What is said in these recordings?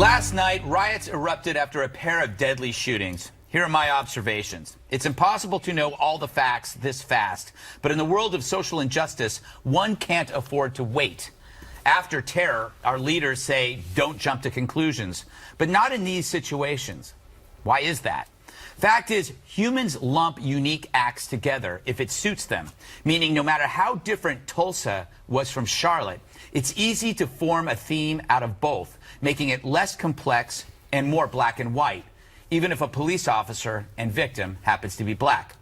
Last night, riots erupted after a pair of deadly shootings. Here are my observations. It's impossible to know all the facts this fast, but in the world of social injustice, one can't afford to wait. After terror, our leaders say, don't jump to conclusions, but not in these situations. Why is that? Fact is, humans lump unique acts together if it suits them, meaning no matter how different Tulsa was from Charlotte, it's easy to form a theme out of both, making it less complex and more black and white, even if a police officer and victim happens to be black.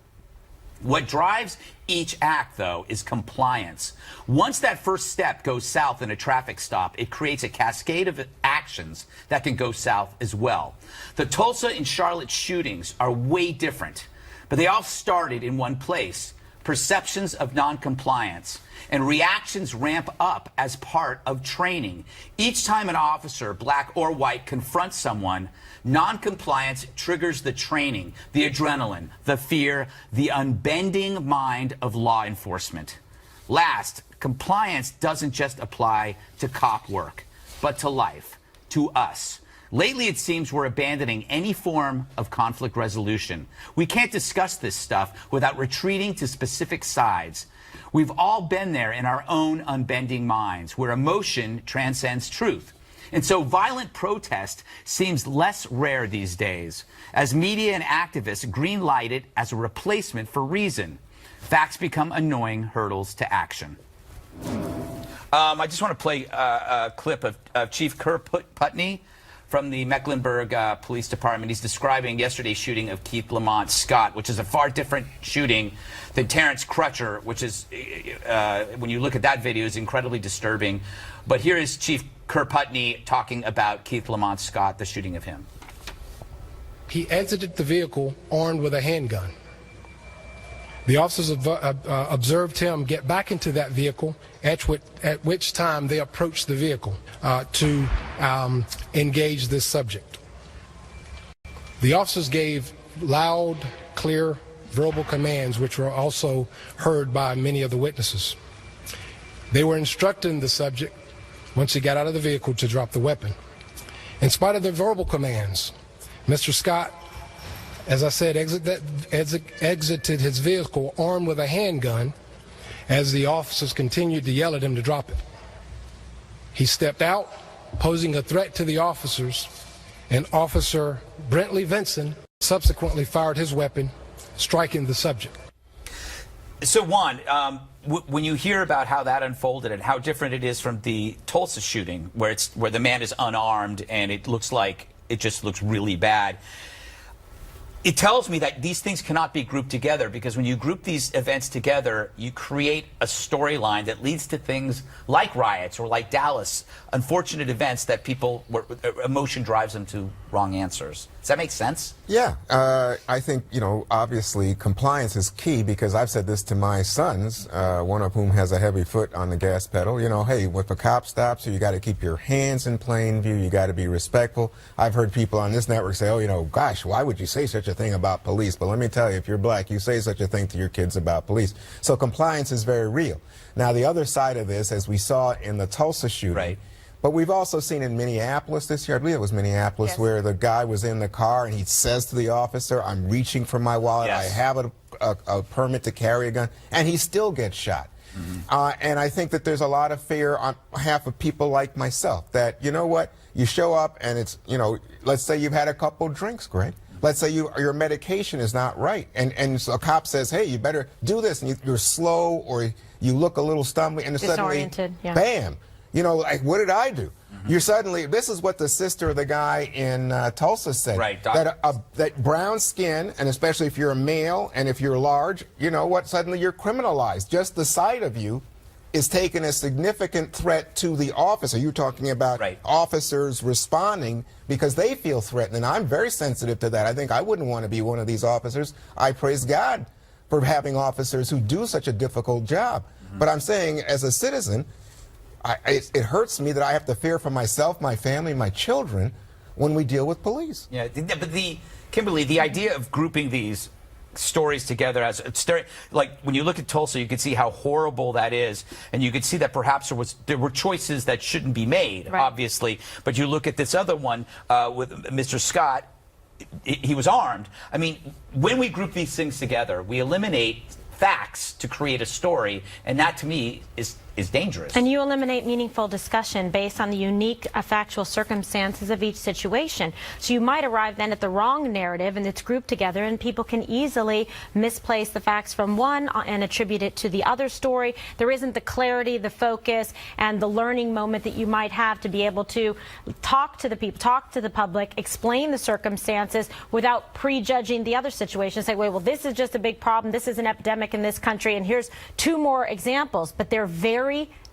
What drives each act, though, is compliance. Once that first step goes south in a traffic stop, it creates a cascade of actions that can go south as well. The Tulsa and Charlotte shootings are way different, but they all started in one place: perceptions of noncompliance. And reactions ramp up as part of training. Each time an officer, black or white, confronts someone, noncompliance triggers the training, the adrenaline, the fear, the unbending mind of law enforcement. Last, compliance doesn't just apply to cop work, but to life, to us. Lately, it seems we're abandoning any form of conflict resolution. We can't discuss this stuff without retreating to specific sides. We've all been there in our own unbending minds, where emotion transcends truth. And so violent protest seems less rare these days, as media and activists green-light it as a replacement for reason. Facts become annoying hurdles to action. I just want to play a clip of Chief Kerr Putney from the Mecklenburg Police Department. He's describing yesterday's shooting of Keith Lamont Scott, which is a far different shooting than Terrence Crutcher, which is, when you look at that video, is incredibly disturbing. But here is Chief Kerr Putney talking about Keith Lamont Scott, the shooting of him. He exited the vehicle armed with a handgun. The officers observed him get back into that vehicle, at which time they approached the vehicle to engage this subject. The officers gave loud, clear, verbal commands, which were also heard by many of the witnesses. They were instructing the subject, once he got out of the vehicle, to drop the weapon. In spite of the verbal commands, Mr. Scott, as I said, exited his vehicle armed with a handgun as the officers continued to yell at him to drop it. He stepped out, posing a threat to the officers, and Officer Brentley Vinson subsequently fired his weapon, striking the subject. So, Juan, when you hear about how that unfolded and how different it is from the Tulsa shooting, where the man is unarmed and it looks really bad, it tells me that these things cannot be grouped together, because when you group these events together, you create a storyline that leads to things like riots or like Dallas, unfortunate events that emotion drives them to wrong answers. Does that make sense? Yeah. I think, obviously compliance is key, because I've said this to my sons, one of whom has a heavy foot on the gas pedal. Hey, if a cop stops you, you got to keep your hands in plain view. You got to be respectful. I've heard people on this network say, gosh, why would you say such a thing about police? But let me tell you, if you're black, you say such a thing to your kids about police. So compliance is very real. Now, the other side of this, as we saw in the Tulsa shooting, right, but we've also seen in Minneapolis this year, I believe it was Minneapolis, yes, where the guy was in the car and he says to the officer, I'm reaching for my wallet, yes, I have a permit to carry a gun, and he still gets shot. Mm-hmm. And I think that there's a lot of fear on behalf of people like myself that, you show up and it's, let's say you've had a couple drinks, Greg. Let's say your medication is not right, and so a cop says, hey, you better do this, and you're slow or you look a little stumbling, and suddenly, yeah, bam, like, what did I do? Mm-hmm. You're suddenly, this is what the sister of the guy in Tulsa said, right, that brown skin, and especially if you're a male and if you're large, suddenly you're criminalized. Just the sight of you is taken as significant threat to the officer. You're talking about, right, officers responding because they feel threatened, and I'm very sensitive to that. I think I wouldn't want to be one of these officers. I praise God for having officers who do such a difficult job. Mm-hmm. But I'm saying, as a citizen, it hurts me that I have to fear for myself, my family, my children when we deal with police. Yeah, but Kimberly, the idea of grouping these stories together as like when you look at Tulsa, you can see how horrible that is, and you could see that perhaps there were choices that shouldn't be made, obviously. But you look at this other one with Mr. Scott. He was armed. I mean, when we group these things together, we eliminate facts to create a story, and that to me is dangerous. And you eliminate meaningful discussion based on the unique factual circumstances of each situation. So you might arrive then at the wrong narrative, and it's grouped together, and people can easily misplace the facts from one and attribute it to the other story. There isn't the clarity, the focus, and the learning moment that you might have to be able to talk to the people, talk to the public, explain the circumstances without prejudging the other situation. Say, well, this is just a big problem. This is an epidemic in this country, and here's 2 more examples. But they're very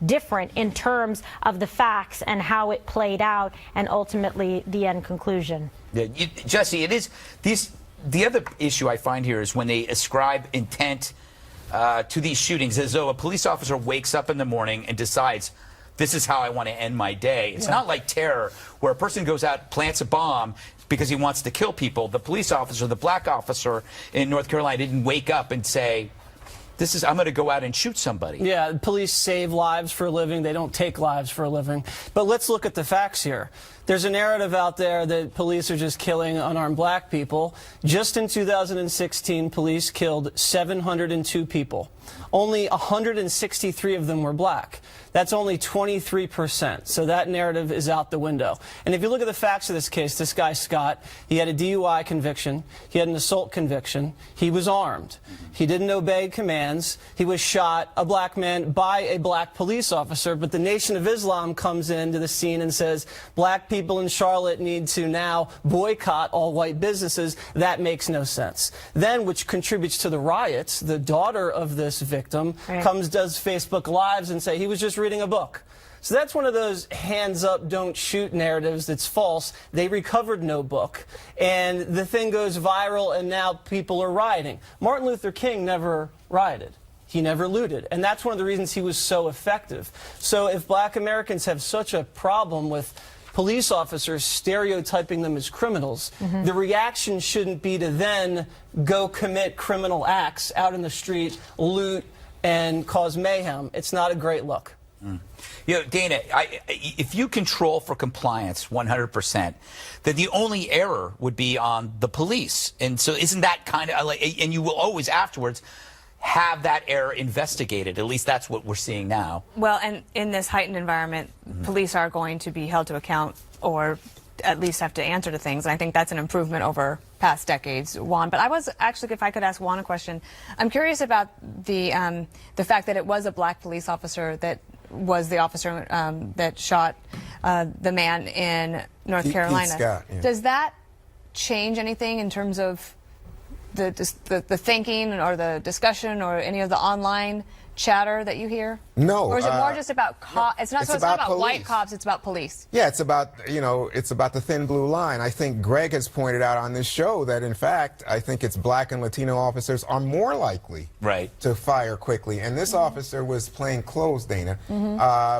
different in terms of the facts and how it played out and ultimately the end conclusion. Yeah, Jesse, it is the other issue I find here is when they ascribe intent to these shootings, as though a police officer wakes up in the morning and decides, this is how I want to end my day. It's not like terror, where a person goes out, plants a bomb because he wants to kill people. The police officer, the black officer in North Carolina, didn't wake up and say, I'm going to go out and shoot somebody. Yeah, police save lives for a living. They don't take lives for a living. But let's look at the facts here. There's a narrative out there that police are just killing unarmed black people. Just in 2016, police killed 702 people. Only 163 of them were black. That's only 23%. So that narrative is out the window. And if you look at the facts of this case, this guy Scott, he had a DUI conviction. He had an assault conviction. He was armed. He didn't obey commands. He was shot, a black man, by a black police officer. But the Nation of Islam comes into the scene and says, black people in Charlotte need to now boycott all white businesses. That makes no sense. Then, which contributes to the riots, the daughter of this victim does Facebook Lives and say he was just reading a book. So that's one of those hands up, don't shoot narratives that's false. They recovered no book, and the thing goes viral, and now people are rioting. Martin Luther King never rioted. He never looted, and that's one of the reasons he was so effective. So if black Americans have such a problem with police officers stereotyping them as criminals, the reaction shouldn't be to then go commit criminal acts out in the street, loot, and cause mayhem. It's not a great look. You know, Dana, if you control for compliance 100%, then the only error would be on the police. And so isn't that kind of like, and you will always afterwards have that error investigated. At least that's what we're seeing now. Well, and in this heightened environment, police are going to be held to account, or at least have to answer to things. And I think that's an improvement over past decades, Juan. But I was actually, if I could ask Juan a question, I'm curious about the fact that it was a black police officer that was the officer that shot the man in North Carolina. Scott, yeah. Does that change anything in terms of the thinking or the discussion or any of the online chatter that you hear? No. Or is it more just about cops? It's not about white police. cops, it's about police. Yeah, it's about, it's about the thin blue line. I think Greg has pointed out on this show that, in fact, I think it's black and Latino officers are more likely to fire quickly. And this officer was plain clothes, Dana.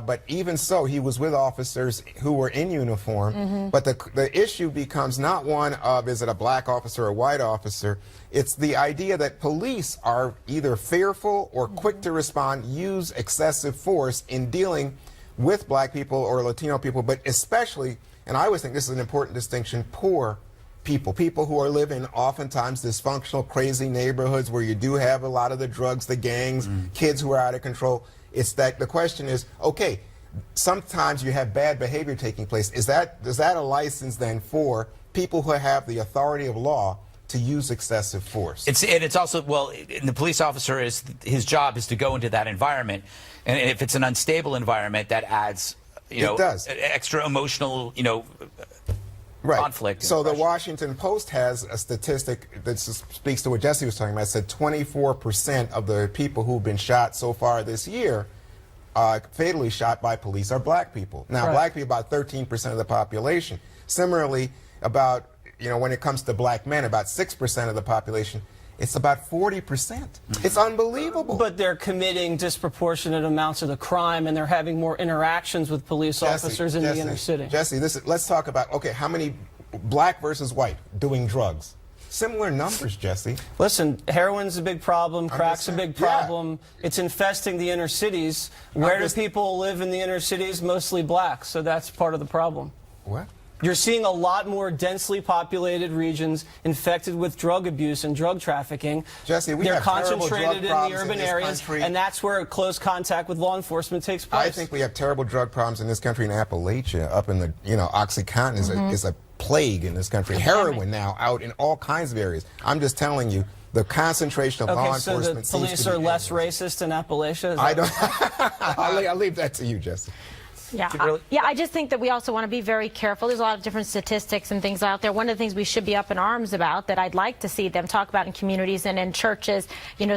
But even so, he was with officers who were in uniform. But the issue becomes not one of, is it a black officer or a white officer? It's the idea that police are either fearful or quick to respond, use excessive force in dealing with black people or Latino people, but especially, and I always think this is an important distinction, poor people, people who are living oftentimes dysfunctional, crazy neighborhoods where you do have a lot of the drugs, the gangs, kids who are out of control. It's that the question is, okay, sometimes you have bad behavior taking place. Is that a license then for people who have the authority of law to use excessive force? It's also, well, the police officer, his job is to go into that environment, and if it's an unstable environment, that adds, extra emotional, conflict. So the Washington Post has a statistic that speaks to what Jesse was talking about. It said 24% of the people who've been shot so far this year, fatally shot by police, are black people. Now, black people, about 13% of the population. Similarly, about when it comes to black men, about 6% of the population, it's about 40%. It's unbelievable. But they're committing disproportionate amounts of the crime, and they're having more interactions with police officers in the inner city. Jesse, let's talk about, okay, how many black versus white doing drugs? similar numbers, Jesse. Listen, heroin's a big problem, crack's a big problem. It's infesting the inner cities. Where do people live in the inner cities? Mostly black, so that's part of the problem. What? You're seeing a lot more densely populated regions infected with drug abuse and drug trafficking. Jesse, we They're have terrible concentrated drug in the problems urban in this areas, country. and that's where close contact with law enforcement takes place. I think we have terrible drug problems in this country. In Appalachia, up in the, OxyContin is a plague in this country. Heroin now out in all kinds of areas. I'm just telling you, the concentration of law Okay, so enforcement the police seems to are be less racist in Appalachia? Is I that- don't. I'll leave that to you, Jesse. Yeah, I just think that we also want to be very careful. There's a lot of different statistics and things out there. One of the things we should be up in arms about that I'd like to see them talk about in communities and in churches,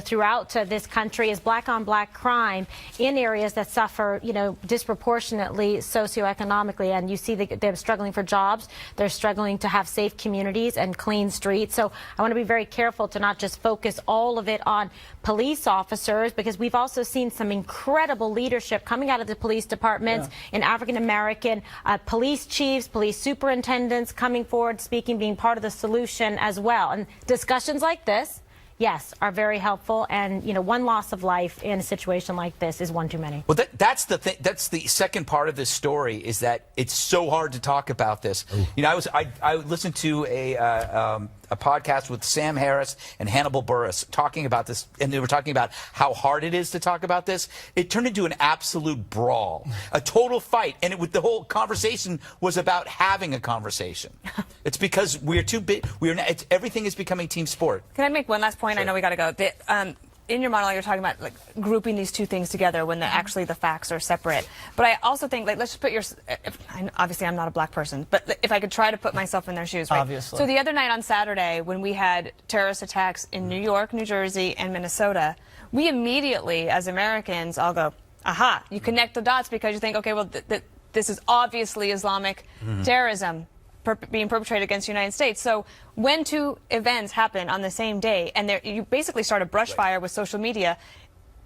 throughout this country is black-on-black crime in areas that suffer, disproportionately socioeconomically. And you see they're struggling for jobs. They're struggling to have safe communities and clean streets. So I want to be very careful to not just focus all of it on police officers, because we've also seen some incredible leadership coming out of the police departments. In African-American police chiefs, police superintendents coming forward, speaking, being part of the solution as well. And discussions like this, yes, are very helpful. And, one loss of life in a situation like this is one too many. Well, that's the thing. That's the second part of this story, is that it's so hard to talk about this. Ooh. I listened to a podcast with Sam Harris and Hannibal Buress talking about this, and they were talking about how hard it is to talk about this. It turned into an absolute brawl, a total fight, and the whole conversation was about having a conversation. It's because we're too big. Everything is becoming team sport. Can I make one last point? Sure. I know we got to go. In your monologue, you're talking about grouping these two things together when actually the facts are separate. But I also think, let's just put obviously I'm not a black person, but if I could try to put myself in their shoes, right? Obviously. So the other night on Saturday, when we had terrorist attacks in New York, New Jersey, and Minnesota, we immediately, as Americans, all go, aha, you connect the dots because you think, okay, well, this is obviously Islamic terrorism being perpetrated against the United States. So when two events happen on the same day, and you basically start a brush fire with social media,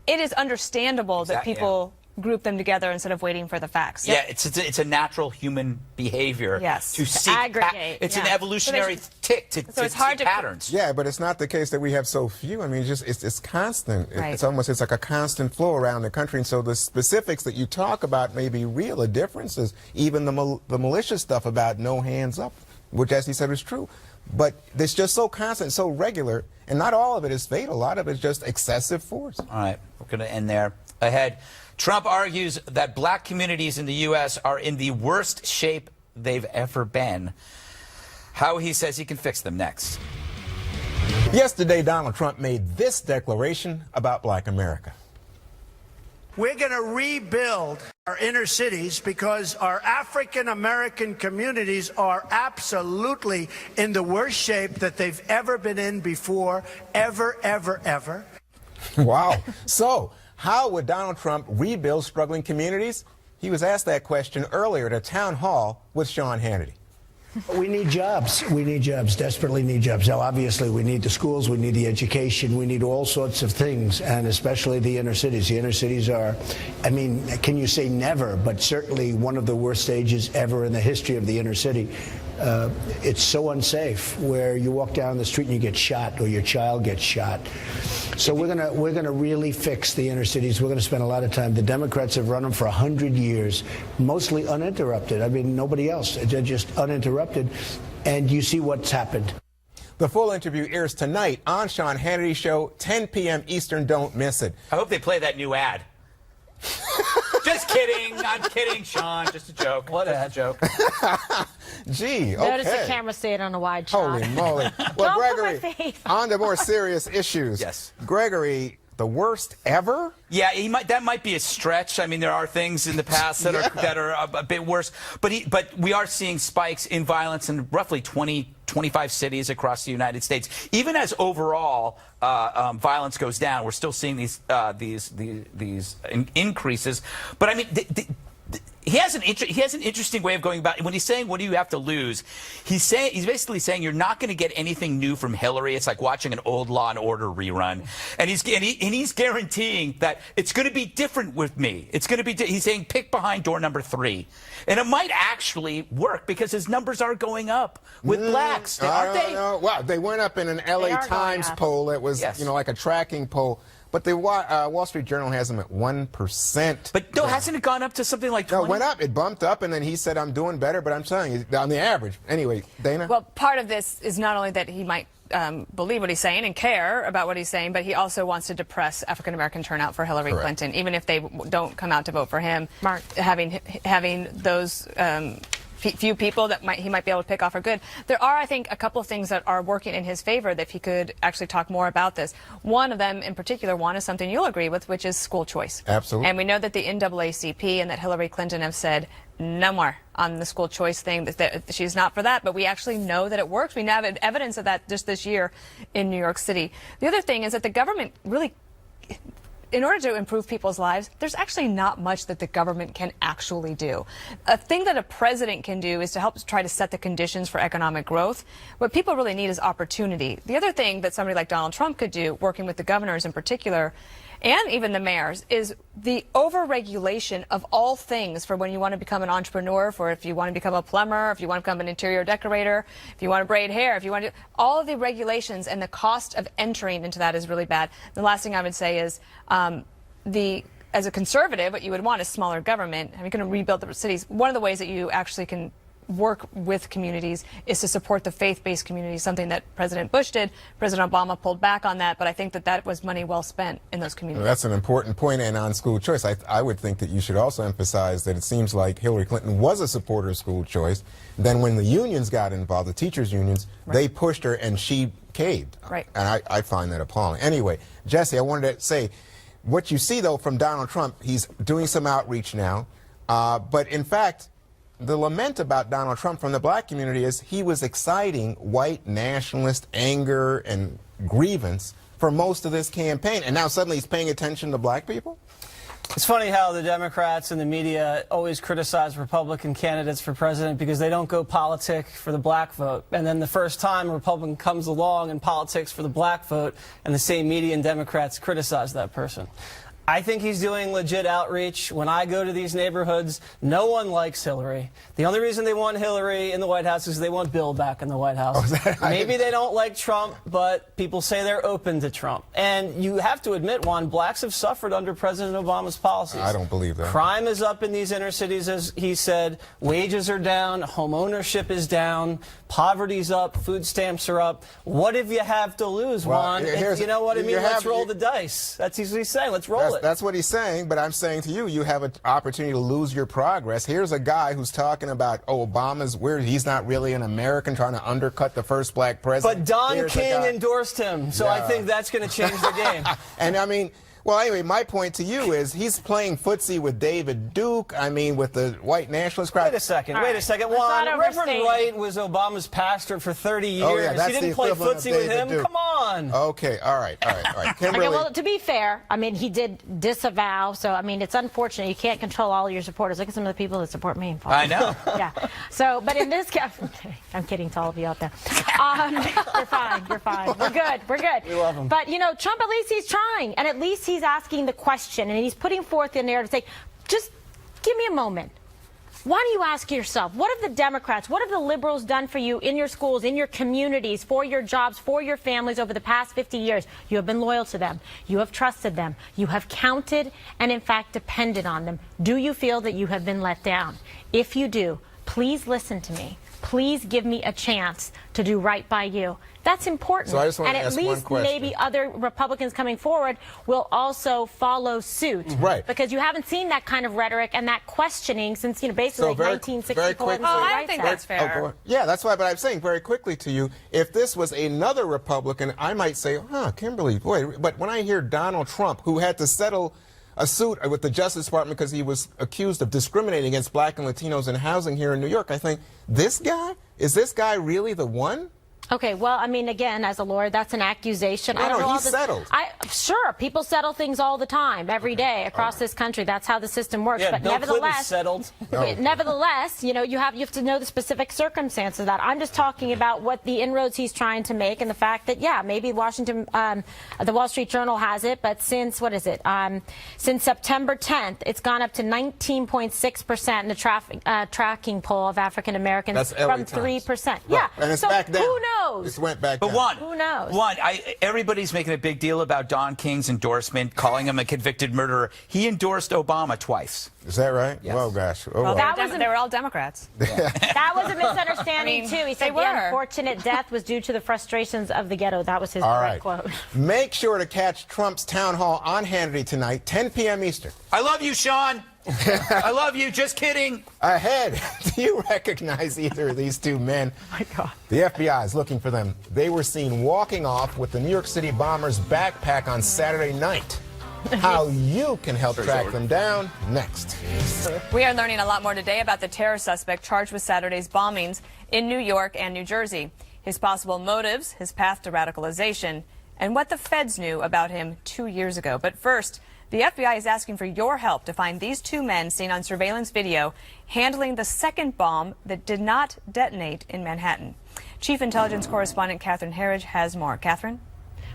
it is understandable that people group them together instead of waiting for the facts. Yeah, it's a natural human behavior to seek aggregate. It's an evolutionary tick to it's hard see to patterns. Yeah, but it's not the case that we have so few. I mean, it's constant. Right. It's like a constant flow around the country. And so the specifics that you talk about may be real. The differences, even the malicious stuff about no hands up, which, as he said, is true. But it's just so constant, so regular, and not all of it is fatal. A lot of it is just excessive force. All right, we're going to end there. Ahead, Trump argues that black communities in the U.S. are in the worst shape they've ever been. How he says he can fix them next. Yesterday, Donald Trump made this declaration about black America. We're going to rebuild our inner cities because our African American communities are absolutely in the worst shape that they've ever been in before, ever, ever, ever. Wow. So, how would Donald Trump rebuild struggling communities? He was asked that question earlier at a town hall with Sean Hannity. We need jobs. We need jobs, desperately need jobs. Now, obviously, we need the schools, we need the education, we need all sorts of things, and especially the inner cities. The inner cities are, I mean, can you say never, but certainly one of the worst stages ever in the history of the inner city. It's so unsafe where you walk down the street and you get shot or your child gets shot. So we're gonna really fix the inner cities. We're gonna spend a lot of time. The Democrats have run them for 100 years, mostly uninterrupted. I mean, nobody else. They're just uninterrupted. And you see what's happened. The full interview airs tonight on Sean Hannity's show, 10 p.m. Eastern. Don't miss it. I hope they play that new ad. Just kidding. I'm kidding, Sean. Just a joke. What Just ad? a joke. Gee, okay. Notice the camera stayed on a wide shot. Holy moly. Don't Well, put my Gregory, face on to more serious issues. Yes. Gregory, the worst ever? Yeah, that might be a stretch. I mean, there are things in the past that are a bit worse. But we are seeing spikes in violence in roughly 25 cities across the United States. Even as overall violence goes down, we're still seeing these increases. But I mean, he has an interesting way of going about it. When he's saying, what do you have to lose? He's basically saying you're not going to get anything new from Hillary. It's like watching an old Law and Order rerun. And he's guaranteeing that it's going to be different with me. It's going to be, he's saying pick behind door number 3. And it might actually work because his numbers are going up with blacks. Aren't they? Well, they went up in an LA Times poll that was, like a tracking poll. But the Wall Street Journal has them at 1%. But no, hasn't it gone up to something like 20? No, it went up. It bumped up, and then he said, I'm doing better, but I'm telling you, on the average. Anyway, Dana? Well, part of this is not only that he might believe what he's saying and care about what he's saying, but he also wants to depress African-American turnout for Hillary Clinton, even if they don't come out to vote for him. Mark. Having those few people that he might be able to pick off are good. There are, I think, a couple of things that are working in his favor that he could actually talk more about this. One of them in particular, Juan, is something you'll agree with, which is school choice. Absolutely. And we know that the NAACP and that Hillary Clinton have said no more on the school choice thing, that she's not for that, but we actually know that it works. We have evidence of that just this year in New York City. The other thing is that the government really, in order to improve people's lives, there's actually not much that the government can actually do. A thing that a president can do is to help try to set the conditions for economic growth. What people really need is opportunity. The other thing that somebody like Donald Trump could do, working with the governors in particular, and even the mayors, is the over-regulation of all things for when you want to become an entrepreneur, for if you want to become a plumber, if you want to become an interior decorator, if you want to braid hair, if you want to... All of the regulations and the cost of entering into that is really bad. The last thing I would say is as a conservative, what you would want is smaller government. You're going to rebuild the cities. One of the ways that you actually can work with communities is to support the faith-based communities, something that President Bush did. President Obama pulled back on that, but I think that was money well spent in those communities. That's an important point, and on school choice, I would think that you should also emphasize that it seems like Hillary Clinton was a supporter of school choice. Then when the unions got involved, the teachers' unions, they pushed her and she caved. Right. And I find that appalling. Anyway, Jesse, I wanted to say, what you see, though, from Donald Trump, he's doing some outreach now, but in fact, the lament about Donald Trump from the black community is he was exciting white nationalist anger and grievance for most of this campaign, and now suddenly he's paying attention to black people? It's funny how the Democrats and the media always criticize Republican candidates for president because they don't go politic for the black vote. And then the first time a Republican comes along and politics for the black vote, and the same media and Democrats criticize that person. I think he's doing legit outreach. When I go to these neighborhoods, no one likes Hillary. The only reason they want Hillary in the White House is they want Bill back in the White House. Maybe they don't like Trump, but people say they're open to Trump. And you have to admit, Juan, blacks have suffered under President Obama's policies. I don't believe that. Crime is up in these inner cities, as he said. Wages are down. Home ownership is down. Poverty's up. Food stamps are up. What if you have to lose, Juan? You know what I mean? Let's roll the dice. That's what he's saying. Let's roll it. That's what he's saying, but I'm saying to you, you have an opportunity to lose your progress. Here's a guy who's talking about, Obama's weird. He's not really an American, trying to undercut the first black president. But Don King endorsed him, so I think that's going to change the game. And I mean, well, anyway, my point to you is he's playing footsie with David Duke, with the white nationalist crowd. Wait a second. Juan, Reverend Wright was Obama's pastor for 30 years. Oh, yeah, that's he didn't play footsie with him? Duke. Come on. Okay, all right. Kimberly. Okay, well, to be fair, he did disavow, so, it's unfortunate. You can't control all your supporters. Look at some of the people that support me. I know. Yeah. So, but in this case, I'm kidding to all of you out there. You're fine. We're good. We love him. But, Trump, at least he's trying, and at least he's asking the question, and he's putting forth the narrative saying, just give me a moment. Why don't you ask yourself, what have the Democrats, what have the liberals done for you in your schools, in your communities, for your jobs, for your families over the past 50 years? You have been loyal to them. You have trusted them. You have counted and, in fact, depended on them. Do you feel that you have been let down? If you do, please listen to me. Please give me a chance to do right by you. That's important. So I just want to ask one question. And at least maybe other Republicans coming forward will also follow suit. Right. Because you haven't seen that kind of rhetoric and that questioning since, basically 1964. Very quickly, I think that's fair. Yeah, that's why, but I'm saying very quickly to you, if this was another Republican, I might say, Kimberly, boy, but when I hear Donald Trump, who had to settle a suit with the Justice Department because he was accused of discriminating against black and Latinos in housing here in New York, I think, is this guy really the one? Okay, well, I mean, again, as a lawyer, that's an accusation. I don't know all he's this- settled. Sure, people settle things all the time, every day, across this country. That's how the system works. Yeah, but Bill Clinton's nevertheless, settled. nevertheless, you know, you have to know the specific circumstances of that. I'm just talking about what the inroads he's trying to make, and the fact that, yeah, maybe the Wall Street Journal has it, but since since September 10th, it's gone up to 19.6% in the tracking poll of African Americans That's LA from Times. 3%. Yeah, And it's so back down. who knows? It went back But down. one, Who knows? Everybody's making a big deal about Don King's endorsement, calling him a convicted murderer. He endorsed Obama twice. Is that right? Yes. Oh, gosh. Oh, Well, well. That was they were all Democrats. That was a misunderstanding, I mean, too. He they said the were. unfortunate death was due to the frustrations of the ghetto. That was his All direct right. quote. Make sure to catch Trump's town hall on Hannity tonight, 10 p.m. Eastern. I love you, Sean. I love you. Just kidding. Ahead, do you recognize either of these two men? Oh my God. The FBI is looking for them. They were seen walking off with the New York City bomber's backpack on Saturday night. How you can help track them down next. We are learning a lot more today about the terror suspect charged with Saturday's bombings in New York and New Jersey, his possible motives, his path to radicalization, and what the feds knew about him 2 years ago. But first, the FBI is asking for your help to find these two men seen on surveillance video handling the second bomb that did not detonate in Manhattan. Chief Intelligence Correspondent Catherine Herridge has more. Catherine?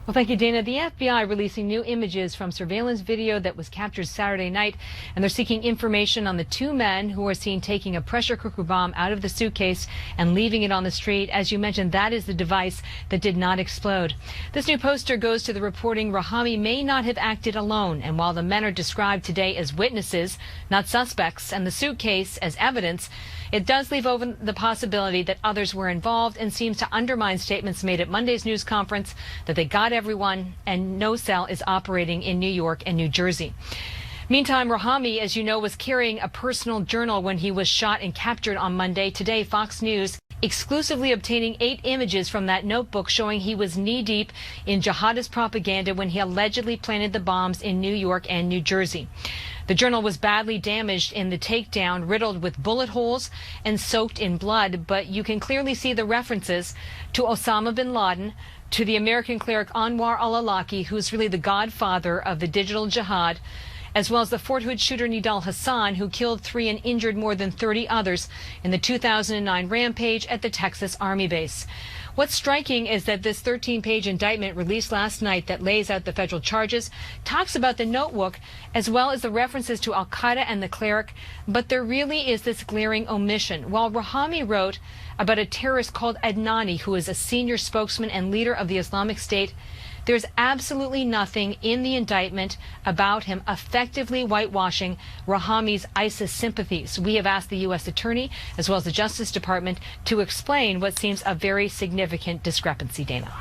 Well, thank you, Dana. The FBI releasing new images from surveillance video that was captured Saturday night, and they're seeking information on the two men who were seen taking a pressure cooker bomb out of the suitcase and leaving it on the street. As you mentioned, that is the device that did not explode. This new poster goes to the reporting Rahami may not have acted alone, and while the men are described today as witnesses, not suspects, and the suitcase as evidence, it does leave open the possibility that others were involved and seems to undermine statements made at Monday's news conference that they got everyone and no cell is operating in New York and New Jersey. Meantime, Rahami, as you know, was carrying a personal journal when he was shot and captured on Monday. Today, Fox News exclusively obtaining 8 images from that notebook showing he was knee-deep in jihadist propaganda when he allegedly planted the bombs in New York and New Jersey. The journal was badly damaged in the takedown, riddled with bullet holes and soaked in blood, but you can clearly see the references to Osama bin Laden, to the American cleric Anwar al-Awlaki, who's really the godfather of the digital jihad, as well as the Fort Hood shooter Nidal Hassan, who killed 3 and injured more than 30 others in the 2009 rampage at the Texas Army base. What's striking is that this 13-page indictment released last night that lays out the federal charges talks about the notebook as well as the references to al-Qaeda and the cleric, but there really is this glaring omission. While Rahami wrote about a terrorist called Adnani, who is a senior spokesman and leader of the Islamic State, there's absolutely nothing in the indictment about him effectively whitewashing Rahami's ISIS sympathies. We have asked the U.S. Attorney, as well as the Justice Department, to explain what seems a very significant discrepancy, Dana.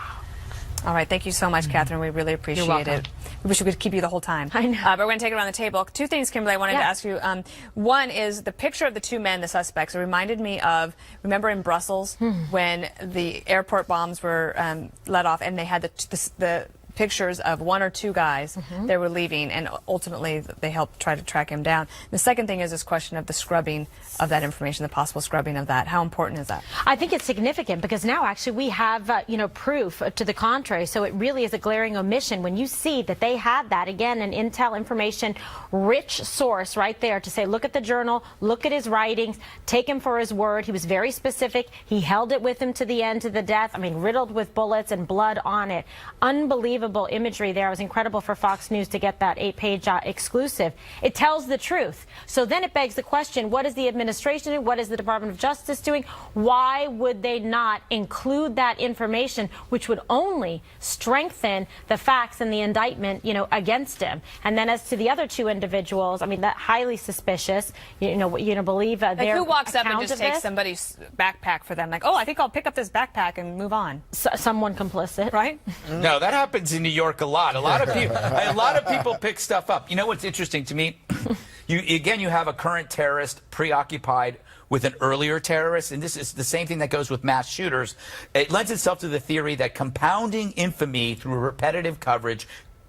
All right. Thank you so much, Catherine. We really appreciate welcome. it. We wish we could keep you the whole time. I know. But we're going to take it around the table. 2 things, Kimberly, I wanted to Yeah. ask you. One is the picture of the 2 men, the suspects. It reminded me of, remember in Brussels when the airport bombs were let off and they had the pictures of 1 or 2 guys that were leaving, and ultimately they helped try to track him down. The second thing is this question of the scrubbing of that information, the possible scrubbing of that. How important is that? I think it's significant because now actually we have, proof to the contrary. So it really is a glaring omission when you see that they had that, again, an intel information rich source right there to say, look at the journal, look at his writings, take him for his word. He was very specific. He held it with him to the end, to the death. I mean, riddled with bullets and blood on it. Unbelievable imagery there. It was incredible for Fox News to get that 8-page exclusive. It tells the truth. So then it begs the question, what is the administration doing? What is the Department of Justice doing? Why would they not include that information, which would only strengthen the facts in the indictment, against him? And then as to the other 2 individuals, I mean, that highly suspicious, believe Like their who walks up and account just of takes this? somebody's backpack for them? Like, oh, I think I'll pick up this backpack and move on. Someone complicit. Right? No, that happens in New York a lot. A lot of people pick stuff up. You know what's interesting to me? You have a current terrorist preoccupied with an earlier terrorist, and this is the same thing that goes with mass shooters. It lends itself to the theory that compounding infamy through repetitive coverage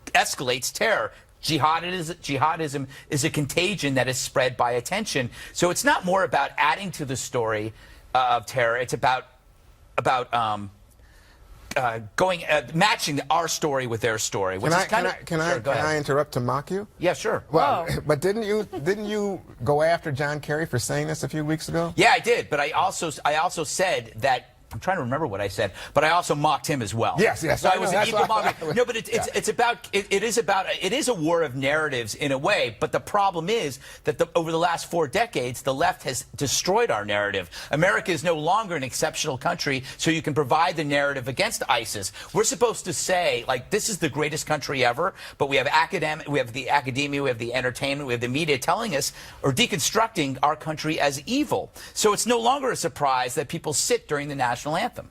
escalates terror. Jihadism is a contagion that is spread by attention. So it's not more about adding to the story of terror. It's about matching our story with their story. Which Can I interrupt to mock you? Yeah, sure. Well, but didn't you go after John Kerry for saying this a few weeks ago? Yeah, I did. But I also said that. I'm trying to remember what I said, but I also mocked him as well. Yes. So I was an equal mocker. No, but it is a war of narratives in a way. But the problem is that over the last 4 decades, the left has destroyed our narrative. America is no longer an exceptional country, so you can provide the narrative against ISIS. We're supposed to say, like, this is the greatest country ever, but we have the academia, we have the entertainment, we have the media telling us or deconstructing our country as evil. So it's no longer a surprise that people sit during the national anthem.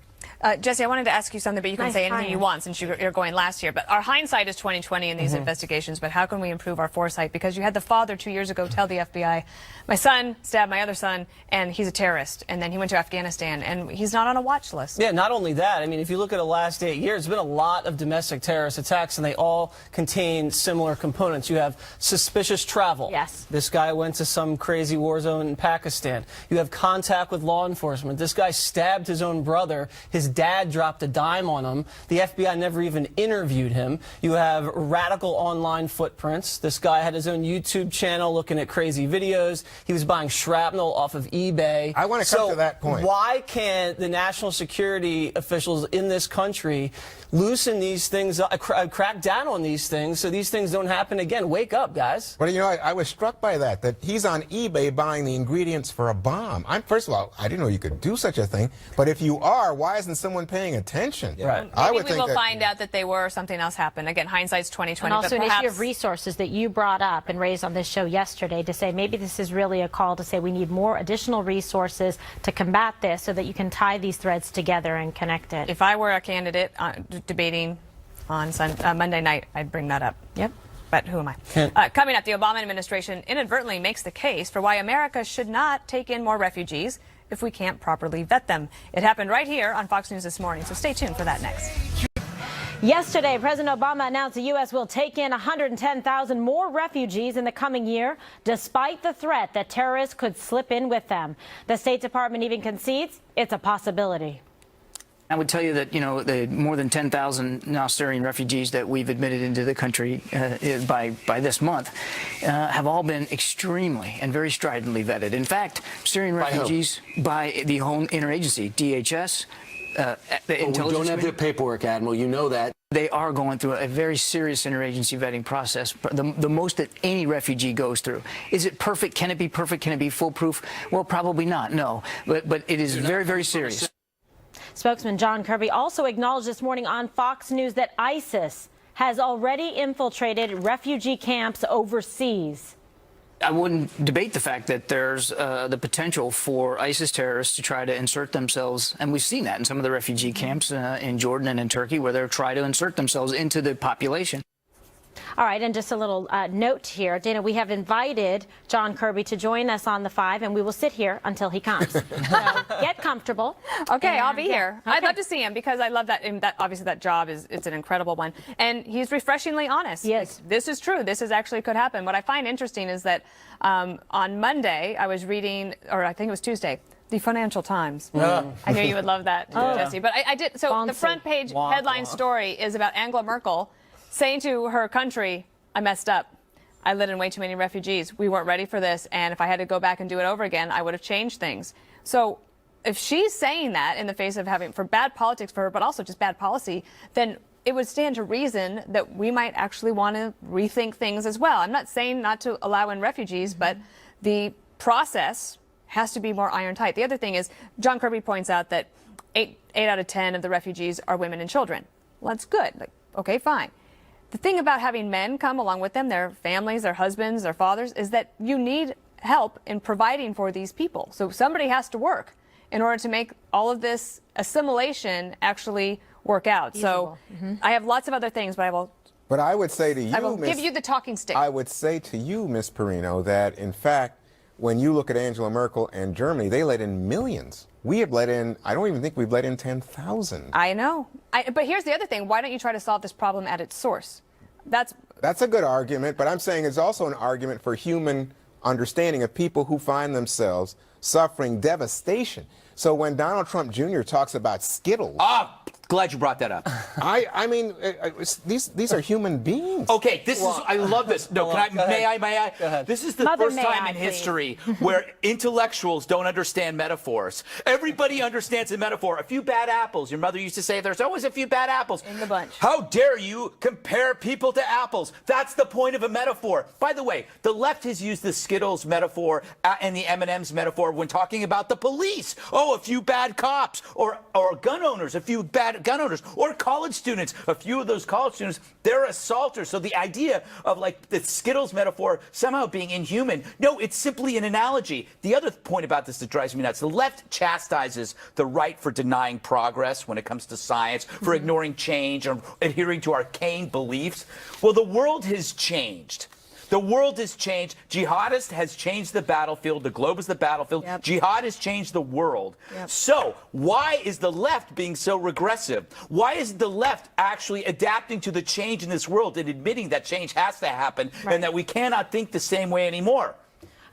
Jesse, I wanted to ask you something, but you can say anything you want since you're going last year. But our hindsight is 20/20 in these investigations. But how can we improve our foresight? Because you had the father 2 years ago tell the FBI, my son stabbed my other son, and he's a terrorist. And then he went to Afghanistan, and he's not on a watch list. Yeah, not only that. I mean, if you look at the last 8 years, there's been a lot of domestic terrorist attacks, and they all contain similar components. You have suspicious travel. Yes. This guy went to some crazy war zone in Pakistan. You have contact with law enforcement. This guy stabbed his own brother. His dad dropped a dime on him. The FBI never even interviewed him. You have radical online footprints. This guy had his own YouTube channel looking at crazy videos. He was buying shrapnel off of eBay. I want to come to that point. Why can't the national security officials in this country loosen these things, crack down on these things so these things don't happen again? Wake up, guys. But, you know, I was struck by that he's on eBay buying the ingredients for a bomb. First of all, I didn't know you could do such a thing. But if you are, why isn't someone paying attention? Right. Maybe we will find out that they were, something else happened. Again, hindsight's 20/20. And also but an perhaps issue of resources that you brought up and raised on this show yesterday to say maybe this is really a call to say we need more additional resources to combat this so that you can tie these threads together and connect it. If I were a candidate debating on Monday night, I'd bring that up. Yep. But who am I? Coming up, the Obama administration inadvertently makes the case for why America should not take in more refugees if we can't properly vet them. It happened right here on Fox News this morning, so stay tuned for that next. Yesterday, President Obama announced the U.S. will take in 110,000 more refugees in the coming year, despite the threat that terrorists could slip in with them. The State Department even concedes it's a possibility. I would tell you that, you know, the more than 10,000 now Syrian refugees that we've admitted into the country by this month have all been extremely and very stridently vetted. In fact, Syrian refugees by the whole interagency, DHS, the intelligence. We don't have their paperwork, Admiral. You know that. They are going through a very serious interagency vetting process, the most that any refugee goes through. Is it perfect? Can it be perfect? Can it be foolproof? Well, probably not, no. But it is very, very serious. Spokesman John Kirby also acknowledged this morning on Fox News that ISIS has already infiltrated refugee camps overseas. I wouldn't debate the fact that there's the potential for ISIS terrorists to try to insert themselves, and we've seen that in some of the refugee camps in Jordan and in Turkey, where they're trying to insert themselves into the population. All right, and just a little note here. Dana, we have invited John Kirby to join us on the 5, and we will sit here until he comes. So get comfortable. Okay, I'll be here. Okay. I'd love to see him because I love that. And that obviously, that job it's an incredible one, and he's refreshingly honest. Yes, like, this is true. This is actually could happen. What I find interesting is that on Monday I was reading, or I think it was Tuesday, the Financial Times. I knew you would love that, Jesse. But I did. So the front page headline story is about Angela Merkel saying to her country, I messed up. I let in way too many refugees. We weren't ready for this. And if I had to go back and do it over again, I would have changed things. So if she's saying that in the face of having, for bad politics for her, but also just bad policy, then it would stand to reason that we might actually want to rethink things as well. I'm not saying not to allow in refugees, but the process has to be more iron tight. The other thing is, John Kirby points out that 8 out of 10 of the refugees are women and children. Well, that's good. Like, okay, fine. The thing about having men come along with them, their families, their husbands, their fathers, is that you need help in providing for these people. So somebody has to work in order to make all of this assimilation actually work out. Feasible. So I have lots of other things, but I will. But I would say to you, I will give you the talking stick. I would say to you, Ms. Perino, that in fact, when you look at Angela Merkel and Germany, they let in millions. We have let in, I don't even think we've let in 10,000. I know. But here's the other thing. Why don't you try to solve this problem at its source? That's a good argument, but I'm saying it's also an argument for human understanding of people who find themselves suffering devastation. So when Donald Trump Jr. talks about Skittles, Glad you brought that up. I mean, these are human beings. Okay, I love this. No, may I? Go ahead. This is the Mother, first may time I, in please? history where intellectuals don't understand metaphors. Everybody understands a metaphor. A few bad apples. Your mother used to say there's always a few bad apples. In the bunch. How dare you compare people to apples? That's the point of a metaphor. By the way, the left has used the Skittles metaphor and the M&M's metaphor when talking about the police. Oh, a few bad cops, or gun owners, a few bad gun owners, or college students. A few of those college students, they're assaulters. So the idea of like the Skittles metaphor somehow being inhuman, no, it's simply an analogy. The other point about this that drives me nuts, the left chastises the right for denying progress when it comes to science, for ignoring change, or adhering to arcane beliefs. Well, the world has changed. The world has changed. Jihadist has changed the battlefield. The globe is the battlefield. Yep. Jihad has changed the world. Yep. So why is the left being so regressive? Why is the left actually adapting to the change in this world and admitting that change has to happen and that we cannot think the same way anymore?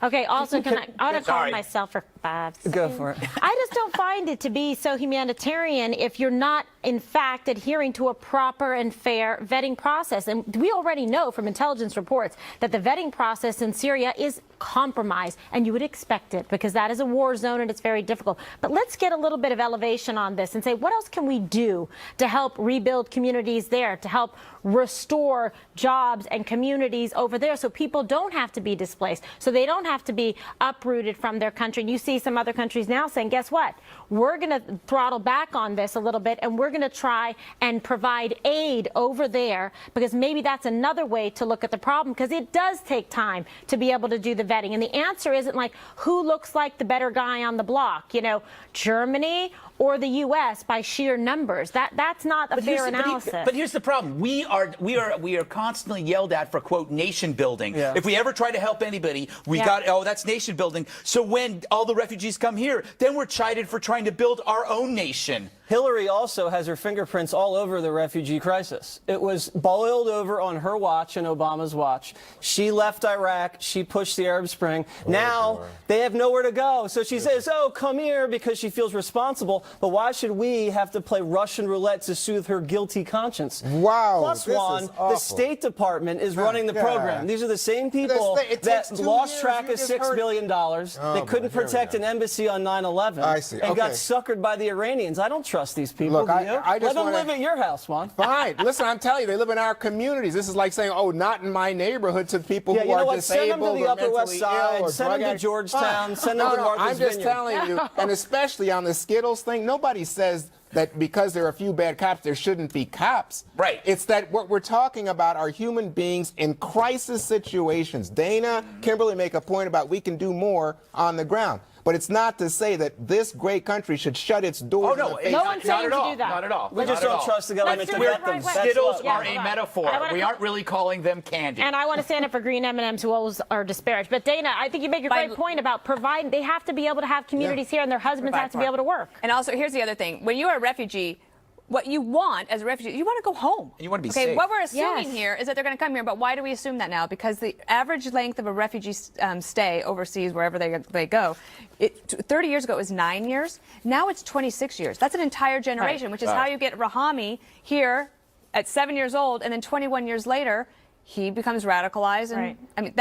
Okay, also, I want to call Sorry. myself for 5 seconds. Go for it. I just don't find it to be so humanitarian if you're not, in fact, adhering to a proper and fair vetting process. And we already know from intelligence reports that the vetting process in Syria is compromised, and you would expect it because that is a war zone and it's very difficult. But let's get a little bit of elevation on this and say, what else can we do to help rebuild communities there, to help restore jobs and communities over there so people don't have to be displaced, so they don't have to be uprooted from their country. And you see some other countries now saying, guess what? We're going to throttle back on this a little bit, and we're going to try and provide aid over there because maybe that's another way to look at the problem, because it does take time to be able to do the vetting. And the answer isn't like who looks like the better guy on the block, you know, Germany or the U.S. by sheer numbers. That's not a fair analysis. But here's the problem. We are constantly yelled at for, quote, nation building. Yeah. If we ever try to help anybody, we got, oh, that's nation building. So when all the refugees come here, then we're chided for trying to build our own nation. Hillary also has her fingerprints all over the refugee crisis. It was boiled over on her watch and Obama's watch. She left Iraq. She pushed the Arab Spring. Now they have nowhere to go. So she says, oh, come here, because she feels responsible. But why should we have to play Russian roulette to soothe her guilty conscience? Wow. Plus, this Juan, is the awful. State Department is running the God. program. These are the same people It takes that 2 lost years. track You of just $6 heard- billion. They couldn't here we protect go. an embassy on 9/11. I see. And got Okay. suckered by the Iranians. I don't trust these people. Look, do I you? just Let them wanna- live at your house, Juan. Fine. Listen, I'm telling you, they live in our communities. This is like saying, oh, not in my neighborhood to people Yeah, who you know are what? Send them disabled to the or Upper West mentally Side, ill or send drug them to addicts. Georgetown, Fine. send them to Martha's I'm just Vineyard. telling you, and especially on the Skittles thing, nobody says that because there are a few bad cops, there shouldn't be cops. Right. It's that what we're talking about are human beings in crisis situations. Dana, Kimberly make a point about we can do more on the ground. But it's not to say that this great country should shut its doors. Oh, no. in the face No of- one's not saying at to all. do that. Not at all. We Not just at don't all. trust the government Let's to do it vet them. right way. That's Skittles all. are Yeah, a hold on. metaphor. I wanna We aren't really calling them candy. And I want to stand up for green M&Ms who always are disparaged. But Dana, I think you make a great point about providing. They have to be able to have communities here, and their husbands have to be able to work. And also, here's the other thing. When you are a refugee, what you want as a refugee, you want to go home. You want to be okay, safe. what we're assuming Yes. here is that they're going to come here, but why do we assume that now? Because the average length of a refugee stay overseas, wherever they go, 30 years ago it was 9 years. Now it's 26 years. That's an entire generation, which is how you get Rahami here at 7 years old, and then 21 years later, he becomes radicalized. And Right. I mean,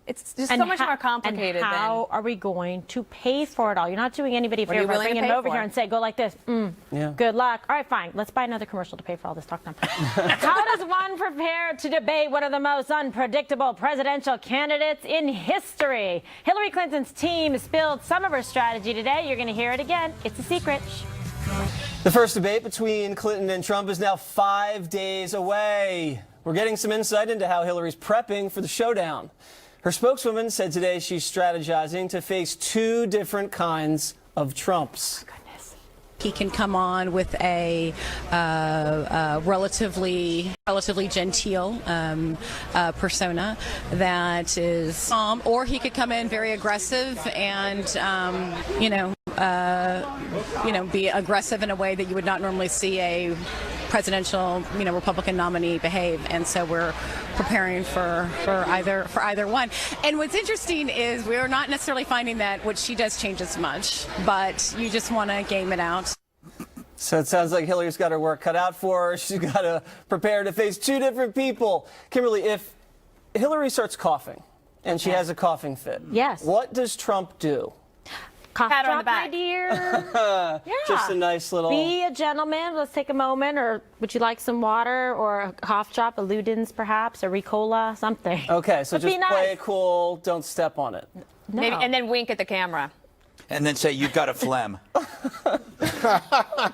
it's just so much more complicated. And how are we going to pay for it all? You're not doing anybody a What are you favor by willing to bringing pay them over for? here and say, go like this. Yeah. Good luck. All right, fine. Let's buy another commercial to pay for all this talk time. How does one prepare to debate one of the most unpredictable presidential candidates in history? Hillary Clinton's team spilled some of her strategy today. You're going to hear it again. It's a secret. The first debate between Clinton and Trump is now 5 days away. We're getting some insight into how Hillary's prepping for the showdown. Her spokeswoman said today she's strategizing to face 2 different kinds of Trumps. He can come on with a relatively genteel persona that is calm, or he could come in very aggressive and be aggressive in a way that you would not normally see a presidential, Republican nominee behave. And so we're preparing for either one. And what's interesting is we're not necessarily finding that what she does changes much, but you just want to game it out. So it sounds like Hillary's got her work cut out for her. She's got to prepare to face two different people. Kimberly, if Hillary starts coughing and she has a coughing fit, Yes. what does Trump do? Cough Pat her on the drop, my back. dear. Yeah. Just a nice little... Be a gentleman. Let's take a moment. Or would you like some water or a cough drop, a Ludens perhaps, a Ricola, something? Okay, so But be just play nice. it cool. Don't step on it. No. Maybe, and then wink at the camera. And then say, you've got a phlegm. Good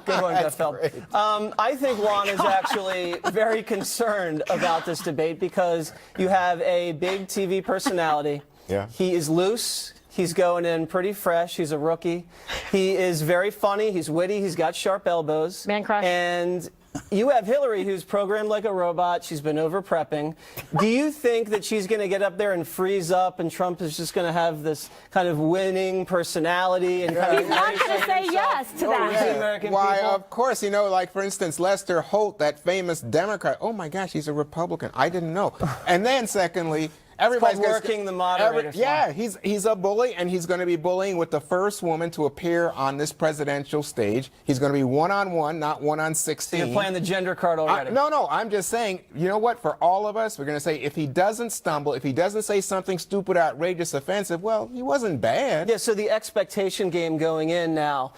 one, Gutfeld. I think Juan is actually very concerned about this debate because you have a big TV personality. Yeah. He is loose. He's going in pretty fresh. He's a rookie. He is very funny. He's witty. He's got sharp elbows. Man crush. And you have Hillary, who's programmed like a robot. She's been over prepping. Do you think that she's going to get up there and freeze up, and Trump is just going to have this kind of winning personality? And kind He's not going to say yes to that. The American Why, people? of course, you know, like, for instance, Lester Holt, that famous Democrat. Oh, my gosh, he's a Republican. I didn't know. And then, secondly, everybody's called working the moderator. Yeah, he's a bully, and he's going to be bullying with the first woman to appear on this presidential stage. He's going to be one-on-one, not one-on-16. You're playing the gender card already. No, I'm just saying, you know what, for all of us, we're going to say, if he doesn't stumble, if he doesn't say something stupid, outrageous, offensive, well, he wasn't bad. Yeah, so the expectation game going in now,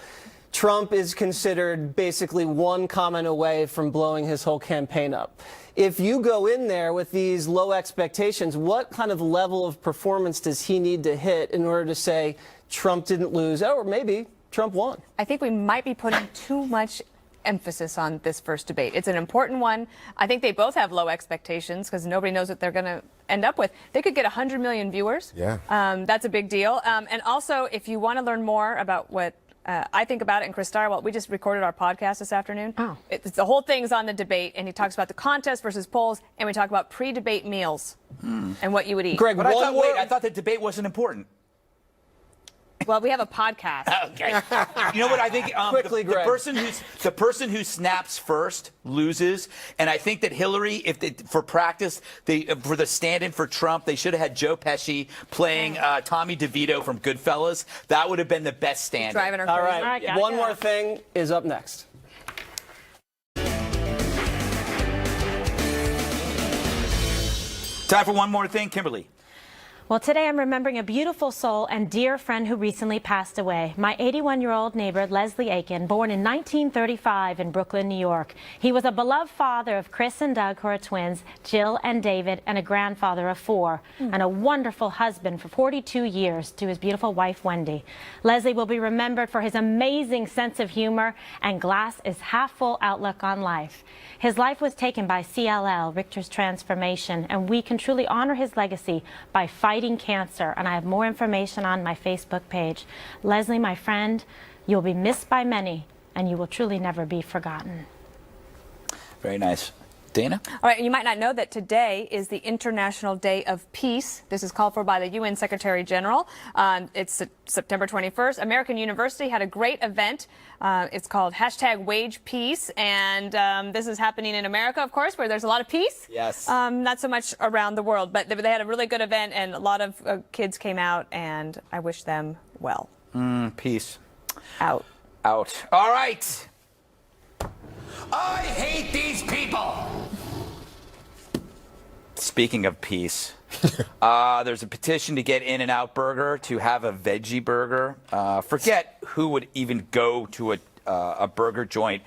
Trump is considered basically one comment away from blowing his whole campaign up. If you go in there with these low expectations, what kind of level of performance does he need to hit in order to say Trump didn't lose, or maybe Trump won? I think we might be putting too much emphasis on this first debate. It's an important one. I think they both have low expectations because nobody knows what they're going to end up with. They could get 100 million viewers. Yeah. That's a big deal. And also, if you want to learn more about what I think about it, and Chris Starwell, we just recorded our podcast this afternoon. Oh. The whole thing's on the debate, and he talks about the contest versus polls, and we talk about pre-debate meals and what you would eat. Greg, But I thought the debate wasn't important. Well, we have a podcast. Okay. You know what I think? Quickly, the Greg. person who snaps first loses, and I think that Hillary, for practice, for the stand-in for Trump, they should have had Joe Pesci playing Tommy DeVito from Goodfellas. That would have been the best stand-in. Driving her All crazy. right, Yeah. one more thing is up next. Time for one more thing, Kimberly. Well, today I'm remembering a beautiful soul and dear friend who recently passed away. My 81-year-old neighbor, Leslie Aiken, born in 1935 in Brooklyn, New York. He was a beloved father of Chris and Doug, who are twins, Jill and David, and a grandfather of 4, and a wonderful husband for 42 years to his beautiful wife, Wendy. Leslie will be remembered for his amazing sense of humor and glass is half full outlook on life. His life was taken by CLL, Richter's transformation, and we can truly honor his legacy by fighting cancer. And I have more information on my Facebook page. Leslie, my friend, you'll be missed by many, and you will truly never be forgotten. Very nice. Dana? All right, you might not know that today is the International Day of Peace. This is called for by the UN Secretary General. It's September 21st. American University had a great event. It's called #WagePeace, and this is happening in America, of course, where there's a lot of peace. Yes. Not so much around the world, but they had a really good event, and a lot of kids came out, and I wish them well. Peace. Out. All right. I hate these people. Speaking of peace, there's a petition to get In-N-Out Burger to have a veggie burger. Forget who would even go to a burger joint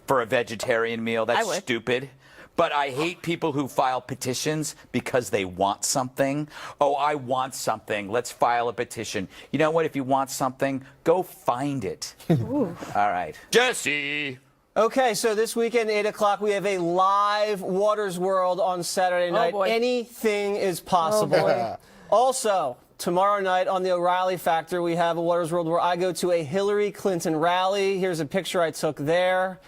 for a vegetarian meal. That's stupid. But I hate people who file petitions because they want something. Oh, I want something. Let's file a petition. You know what? If you want something, go find it. All right. Jesse. Okay, so this weekend, 8 o'clock, we have a live Waters World on Saturday night. boy. Anything is possible. Also, tomorrow night on the O'Reilly Factor, we have a Waters World where I go to a Hillary Clinton rally. Here's a picture I took there.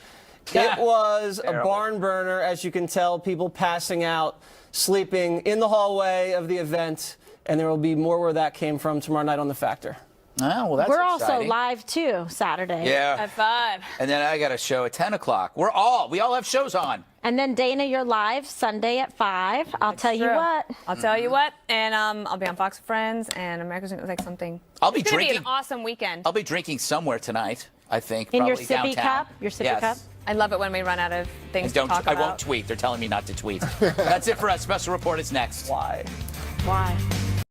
It was a barn burner, as you can tell, people passing out, sleeping in the hallway of the event, and there will be more where that came from tomorrow night on the Factor. Oh, well, that's We're exciting. also live, too, Saturday. Yeah. At 5. And then I got a show at 10 o'clock. We all have shows on. And then, Dana, you're live Sunday at 5. I'll tell you what. I'll tell you what, and I'll be on Fox and Friends, and America's Like Something. I'll be It's gonna drinking. be an awesome weekend. I'll be drinking somewhere tonight. I think. In your probably sippy downtown. cup? Your sippy Yes. cup? I love it when we run out of things And to don't. talk I about. won't tweet. They're telling me not to tweet. That's it for us. Special report is next. Why? Why?